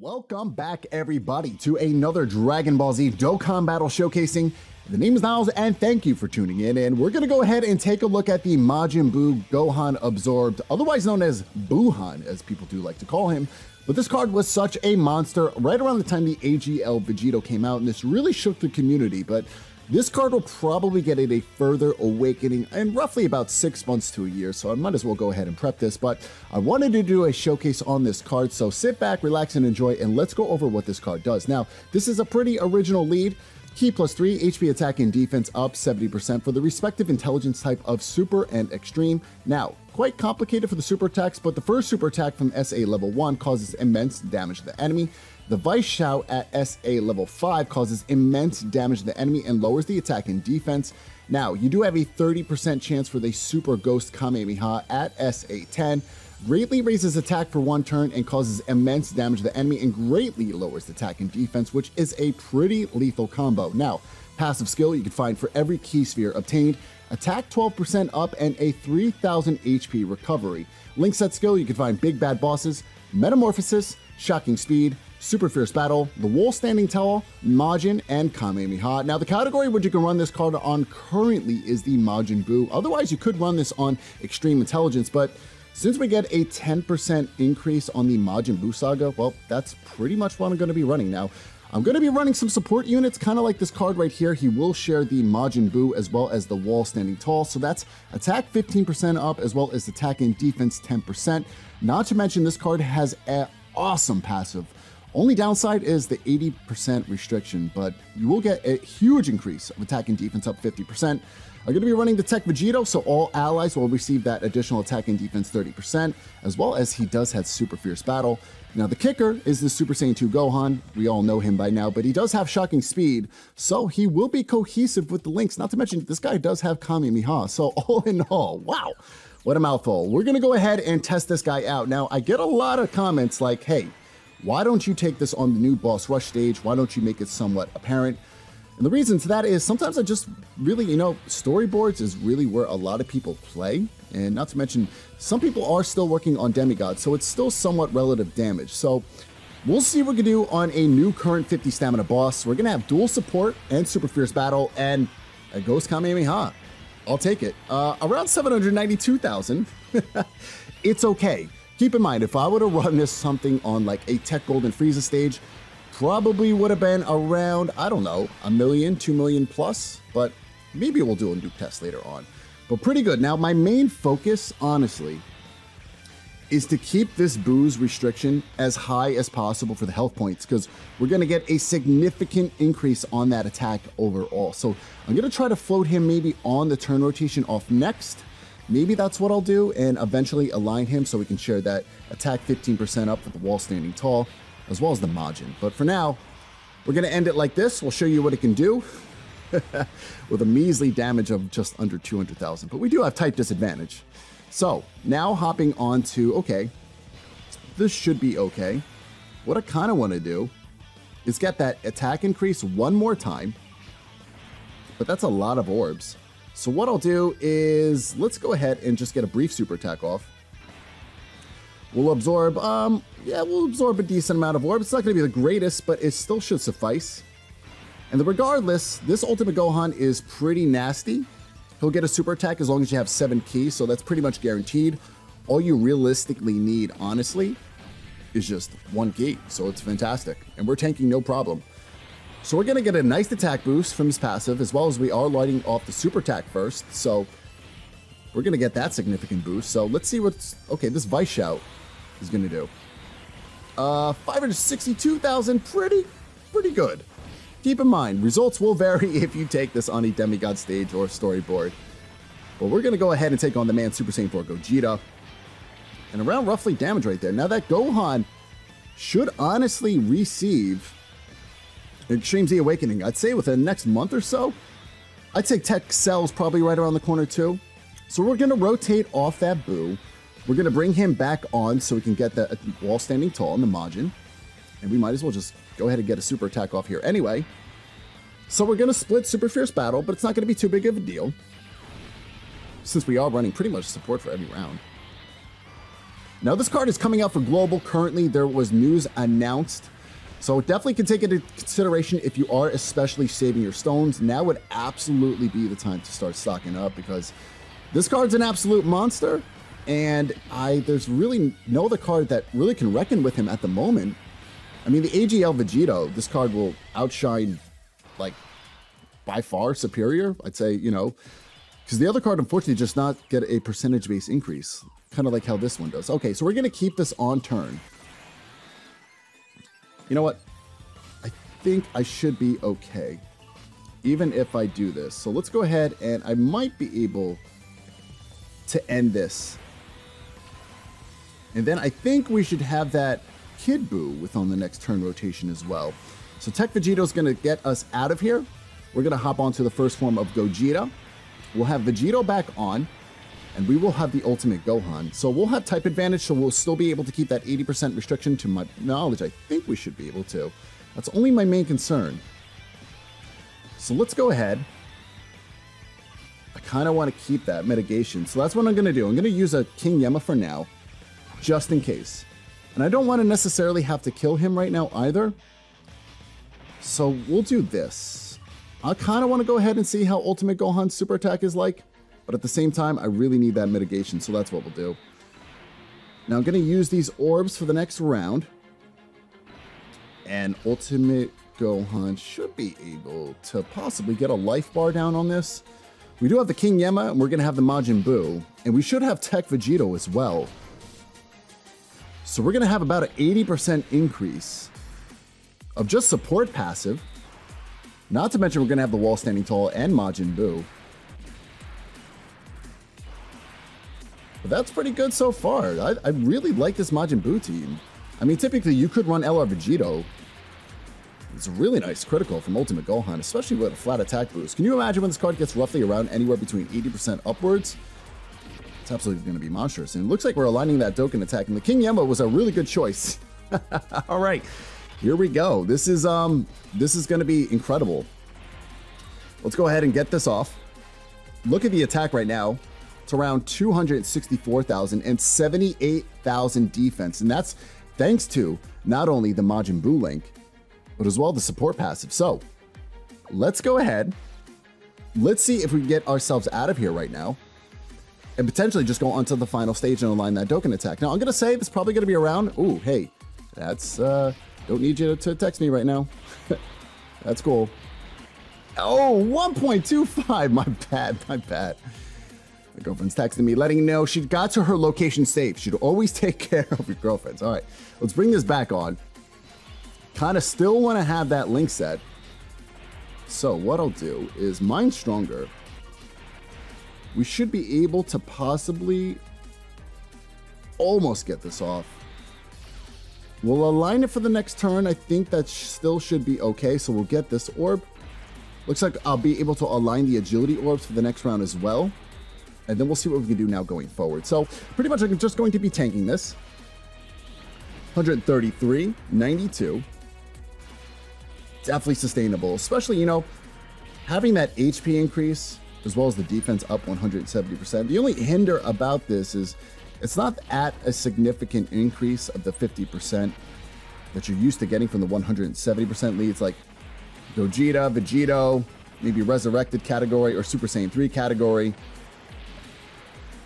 Welcome back, everybody, to another Dragon Ball Z Dokkan battle showcasing. The name is Niles, and thank you for tuning in. And we're going to go ahead and take a look at the Majin Buu Gohan Absorbed, otherwise known as Buuhan, as people do like to call him. But this card was such a monster right around the time the AGL Vegito came out, and this really shook the community. But this card will probably get a further awakening in roughly about 6 months to a year, so I might as well go ahead and prep this. But I wanted to do a showcase on this card, so sit back, relax, and enjoy, and let's go over what this card does. Now, this is a pretty original lead. Key +3, HP attack and defense up 70% for the respective intelligence type of Super and Extreme. Now, quite complicated for the super attacks, but the first super attack from SA level 1 causes immense damage to the enemy. The Vice Shout at SA level 5 causes immense damage to the enemy and lowers the attack and defense. Now, you do have a 30% chance for the Super Ghost Kamehameha at SA 10. Greatly raises attack for 1 turn and causes immense damage to the enemy and greatly lowers the attack and defense, which is a pretty lethal combo. Now, passive skill you can find for every key sphere obtained, attack 12% up and a 3000 HP recovery. Link set skill you can find Big Bad Bosses, Metamorphosis, Shocking Speed, Super Fierce Battle, the Wall Standing Tall, Majin, and Kamehameha. Now, the category which you can run this card on currently is the Majin Buu. Otherwise, you could run this on Extreme Intelligence, but since we get a 10% increase on the Majin Buu Saga, well, that's pretty much what I'm going to be running now. I'm going to be running some support units, kind of like this card right here. He will share the Majin Buu as well as the Wall Standing Tall, so that's attack 15% up as well as attack and defense 10%. Not to mention, this card has an awesome passive. Only downside is the 80% restriction, but you will get a huge increase of attack and defense up 50%. I'm going to be running the Tech Vegito, so all allies will receive that additional attack and defense 30%, as well as he does have Super Fierce Battle. Now, the kicker is the Super Saiyan 2 Gohan. We all know him by now, but he does have Shocking Speed, so he will be cohesive with the links. Not to mention, this guy does have Kamehameha, so all in all, wow, what a mouthful. We're going to go ahead and test this guy out. Now, I get a lot of comments like, hey, why don't you take this on the new Boss Rush stage? Why don't you make it somewhat apparent? And the reason to that is sometimes I just really, storyboards is really where a lot of people play. And not to mention, some people are still working on demigods, so it's still somewhat relative damage. So we'll see what we can do on a new current 50 stamina boss. We're going to have dual support and Super Fierce Battle and a Ghost Kamehameha. I'll take it. Around 792,000. It's okay. Keep in mind, if I would have run this something on like a Tech Golden Frieza stage, probably would have been around, I don't know, 1 million, 2 million plus, but maybe we'll do a nuke test later on. But pretty good. Now, my main focus, honestly, is to keep this Buu's restriction as high as possible for the health points, because we're going to get a significant increase on that attack overall. So I'm going to try to float him maybe on the turn rotation off next. Maybe that's what I'll do, and eventually align him so we can share that attack 15% up for the Wall Standing Tall, as well as the Majin. But for now, we're going to end it like this. We'll show you what it can do with a measly damage of just under 200,000. But we do have type disadvantage. So now hopping on to, okay, this should be okay. What I kind of want to do is get that attack increase one more time, but that's a lot of orbs. So what I'll do is, let's go ahead and just get a brief super attack off. We'll absorb, we'll absorb a decent amount of orbs. It's not going to be the greatest, but it still should suffice. And regardless, this Ultimate Gohan is pretty nasty. He'll get a super attack as long as you have 7 keys, so that's pretty much guaranteed. All you realistically need, honestly, is just 1 key, so it's fantastic. And we're tanking no problem. So we're going to get a nice attack boost from his passive, as well as we are lighting off the super attack first. So we're going to get that significant boost. So let's see what's, okay, this Vice Shout is going to do. 562,000, pretty good. Keep in mind, results will vary if you take this on a demigod stage or storyboard. But we're going to go ahead and take on the man Super Saiyan 4 Gogeta. And around roughly damage right there. Now that Gohan should honestly receive Extreme Z Awakening, I'd say within the next month or so. I'd say Tech Cell's probably right around the corner too. So we're going to rotate off that Buu. We're going to bring him back on so we can get the Wall Standing Tall in the Majin. And we might as well just go ahead and get a super attack off here anyway. So we're going to split Super Fierce Battle, but it's not going to be too big of a deal, since we are running pretty much support for every round. Now this card is coming out for global currently. There was news announced So definitely can take into consideration if you are especially saving your stones. Now would absolutely be the time to start stocking up because this card's an absolute monster. And there's really no other card that really can reckon with him at the moment. I mean, the AGL Vegito, this card will outshine, like, by far superior, I'd say, you know, because the other card, unfortunately, does not get a percentage-based increase, kind of like how this one does. Okay, so we're going to keep this on turn. You know what? I think I should be okay, even if I do this. So let's go ahead, and I might be able to end this. And then I think we should have that Kid Buu with on the next turn rotation as well. So Tech Vegito is going to get us out of here. We're going to hop onto the first form of Gogeta. We'll have Vegito back on, and we will have the Ultimate Gohan. So we'll have type advantage, so we'll still be able to keep that 80% restriction. To my knowledge, I think we should be able to. That's only my main concern. So let's go ahead. I kind of want to keep that mitigation. So that's what I'm going to do. I'm going to use a King Yemma for now, just in case. And I don't want to necessarily have to kill him right now either. So we'll do this. I kind of want to go ahead and see how Ultimate Gohan's super attack is like. But at the same time, I really need that mitigation. So that's what we'll do. Now I'm going to use these orbs for the next round. And Ultimate Gohan should be able to possibly get a life bar down on this. We do have the King Yemma, and we're going to have the Majin Buu. And we should have Tech Vegito as well. So we're going to have about an 80% increase of just support passive. Not to mention we're going to have the Wall Standing Tall and Majin Buu. But that's pretty good so far. I really like this Majin Buu team. I mean, typically you could run LR Vegito. It's a really nice critical from Ultimate Gohan, especially with a flat attack boost. Can you imagine when this card gets roughly around anywhere between 80% upwards? It's absolutely going to be monstrous. And it looks like we're aligning that Dokkan attack. And the King Yemma was a really good choice. All right, here we go. This is going to be incredible. Let's go ahead and get this off. Look at the attack right now. It's around 264,000 and 78,000 defense. And that's thanks to not only the Majin Buu link, but as well the support passive. So let's go ahead. Let's see if we can get ourselves out of here right now. And potentially just go onto the final stage and align that Dokkan attack. Now, I'm going to say this is probably going to be around... Ooh, hey, that's... don't need you to text me right now. That's cool. Oh, 1.25. My bad, my bad. My girlfriend's texting me, letting me know she got to her location safe. She'd always take care of your girlfriends. All right, let's bring this back on. Kind of still want to have that link set. So what I'll do is Mind Stronger. We should be able to possibly almost get this off. We'll align it for the next turn. I think that still should be okay. So we'll get this orb. Looks like I'll be able to align the agility orbs for the next round as well. And then we'll see what we can do now going forward. So pretty much I'm just going to be tanking this. 133, 92. Definitely sustainable, especially, you know, having that HP increase as well as the defense up 170%. The only hinder about this is it's not at a significant increase of the 50% that you're used to getting from the 170% leads like Gogeta, Vegito, maybe Resurrected category or Super Saiyan 3 category.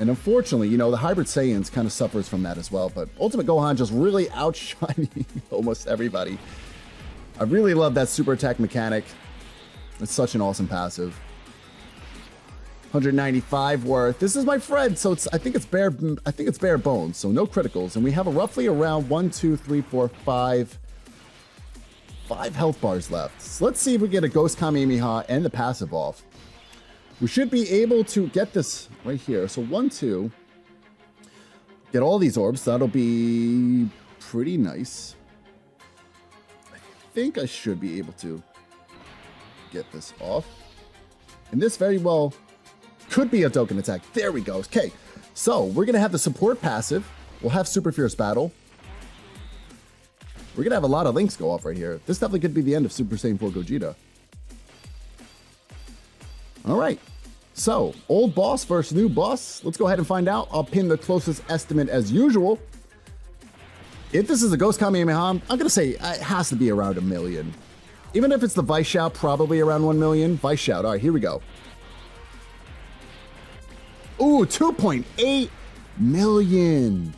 And unfortunately, you know, the Hybrid Saiyans kind of suffers from that as well. But Ultimate Gohan just really outshining almost everybody. I really love that super attack mechanic. It's such an awesome passive. 195 worth. This is my friend, so I think it's bare bones, so no criticals. And we have a roughly around 5 health bars left. So let's see if we get a Ghost Kamehameha and the passive off. We should be able to get this right here. So 1, 2. Get all these orbs. That'll be pretty nice. I think I should be able to get this off. And this very well could be a Dokkan attack. There we go. Okay, so we're going to have the support passive. We'll have Super Fierce Battle. We're going to have a lot of links go off right here. This definitely could be the end of Super Saiyan 4 Gogeta. All right, so old boss versus new boss. Let's go ahead and find out. I'll pin the closest estimate as usual. If this is a Ghost Kamehameha, I'm going to say it has to be around 1 million. Even if it's the Vice Shout, probably around 1 million. Vice Shout. All right, here we go. Ooh, 2.8 million.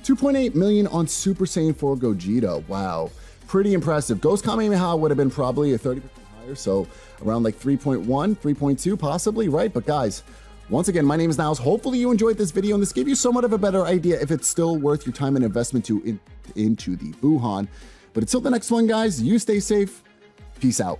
2.8 million on Super Saiyan 4 Gogeta. Wow. Pretty impressive. Ghost Kamehameha would have been probably a 30% higher, so around like 3.1, 3.2 possibly, right? But guys, once again, my name is Niles. Hopefully you enjoyed this video, and this gave you somewhat of a better idea if it's still worth your time and investment into the Buuhan. But until the next one, guys, you stay safe. Peace out.